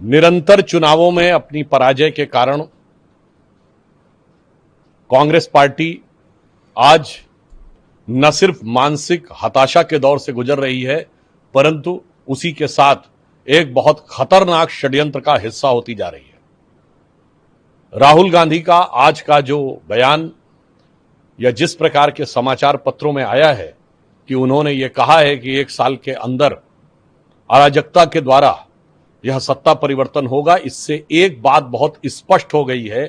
निरंतर चुनावों में अपनी पराजय के कारण कांग्रेस पार्टी आज न सिर्फ मानसिक हताशा के दौर से गुजर रही है, परंतु उसी के साथ एक बहुत खतरनाक षड्यंत्र का हिस्सा होती जा रही है। राहुल गांधी का आज का जो बयान या जिस प्रकार के समाचार पत्रों में आया है कि उन्होंने ये कहा है कि 1 साल के अंदर अराजकता के द्वारा यह सत्ता परिवर्तन होगा, इससे एक बात बहुत स्पष्ट हो गई है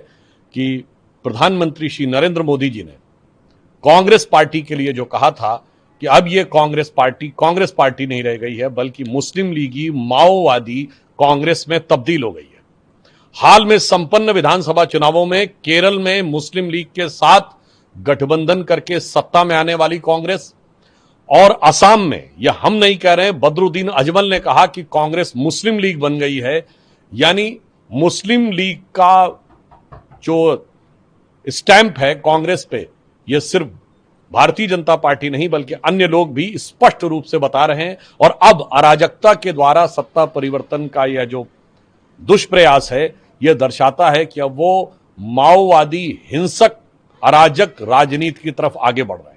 कि प्रधानमंत्री श्री नरेंद्र मोदी जी ने कांग्रेस पार्टी के लिए जो कहा था कि अब ये कांग्रेस पार्टी नहीं रह गई है, बल्कि मुस्लिम लीगी माओवादी कांग्रेस में तब्दील हो गई है। हाल में संपन्न विधानसभा चुनावों में केरल में मुस्लिम लीग के साथ गठबंधन करके सत्ता में आने वाली कांग्रेस, और असम में, यह हम नहीं कह रहे, बदरुद्दीन अजमल ने कहा कि कांग्रेस मुस्लिम लीग बन गई है। यानी मुस्लिम लीग का जो स्टैंप है कांग्रेस पे, यह सिर्फ भारतीय जनता पार्टी नहीं बल्कि अन्य लोग भी स्पष्ट रूप से बता रहे हैं। और अब अराजकता के द्वारा सत्ता परिवर्तन का यह जो दुष्प्रयास है, यह दर्शाता है कि अब वो माओवादी हिंसक अराजक राजनीति की तरफ आगे बढ़ रहे हैं।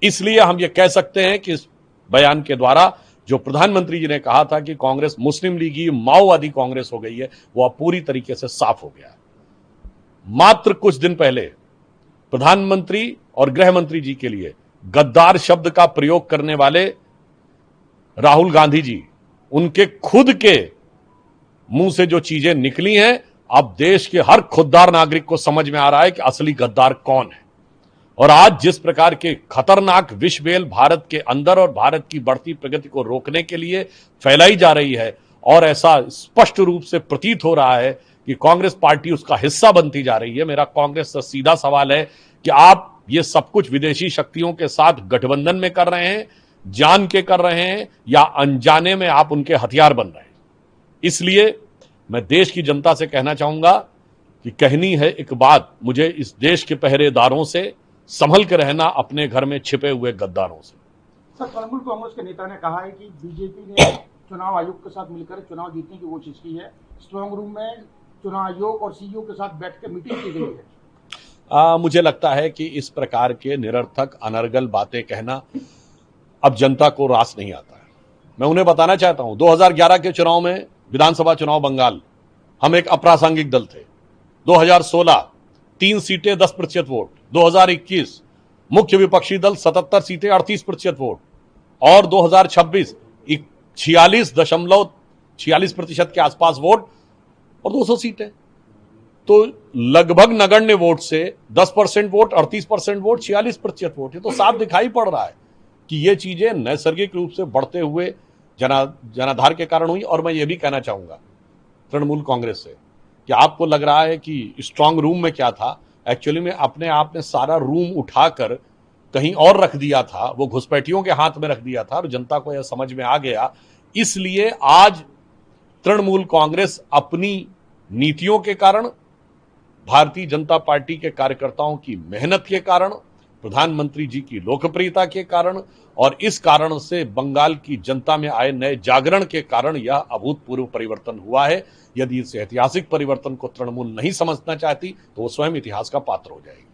इसलिए हम ये कह सकते हैं कि इस बयान के द्वारा जो प्रधानमंत्री जी ने कहा था कि कांग्रेस मुस्लिम लीगी माओवादी कांग्रेस हो गई है, वो अब पूरी तरीके से साफ हो गया है। मात्र कुछ दिन पहले प्रधानमंत्री और गृह मंत्री जी के लिए गद्दार शब्द का प्रयोग करने वाले राहुल गांधी जी, उनके खुद के मुंह से जो चीजें निकली हैं, अब देश के हर खुददार नागरिक को समझ में आ रहा है कि असली गद्दार कौन है। और आज जिस प्रकार के खतरनाक विषबेल भारत के अंदर और भारत की बढ़ती प्रगति को रोकने के लिए फैलाई जा रही है, और ऐसा स्पष्ट रूप से प्रतीत हो रहा है कि कांग्रेस पार्टी उसका हिस्सा बनती जा रही है। मेरा कांग्रेस से सीधा सवाल है कि आप ये सब कुछ विदेशी शक्तियों के साथ गठबंधन में कर रहे हैं, जान के कर रहे हैं, या अनजाने में आप उनके हथियार बन रहे हैं। इसलिए मैं देश की जनता से कहना चाहूंगा कि कहनी है एक बात मुझे इस देश के पहरेदारों से, संभल के रहना अपने घर में छिपे हुए गद्दारों से। सर, तृणमूल कांग्रेस के नेता ने कहा है कि बीजेपी ने चुनाव आयोग के साथ मिलकर चुनाव जीतने की कोशिश की है। स्ट्रांग रूम में चुनाव आयोग और सीईओ के साथ बैठकर मीटिंग की गई है। मुझे लगता है कि इस प्रकार के निरर्थक अनर्गल बातें कहना अब जनता को रास नहीं आता है। मैं उन्हें बताना चाहता हूं, 2011 के चुनाव में, विधानसभा चुनाव बंगाल, हम एक अप्रासंगिक दल थे। 2016 3 सीटें 10% वोट, 2021 मुख्य विपक्षी दल 77 सीटें 38% वोट, और 2026 46% के आसपास वोट और 200 सीटें। तो लगभग नगण्य वोट से 10% वोट, 38% वोट, 46% वोट। ये तो साफ दिखाई पड़ रहा है कि ये चीजें नैसर्गिक रूप से बढ़ते हुए जनाधार के कारण हुई। और मैं ये भी कहना चाहूंगा तृणमूल कांग्रेस से कि आपको लग रहा है कि स्ट्रांग रूम में क्या था, एक्चुअली में अपने आप ने सारा रूम उठाकर कहीं और रख दिया था, वो घुसपैठियों के हाथ में रख दिया था, और जनता को यह समझ में आ गया। इसलिए आज तृणमूल कांग्रेस अपनी नीतियों के कारण, भारतीय जनता पार्टी के कार्यकर्ताओं की मेहनत के कारण, प्रधानमंत्री जी की लोकप्रियता के कारण, और इस कारण से बंगाल की जनता में आए नए जागरण के कारण यह अभूतपूर्व परिवर्तन हुआ है। यदि इस ऐतिहासिक परिवर्तन को तृणमूल नहीं समझना चाहती तो वो स्वयं इतिहास का पात्र हो जाएगी।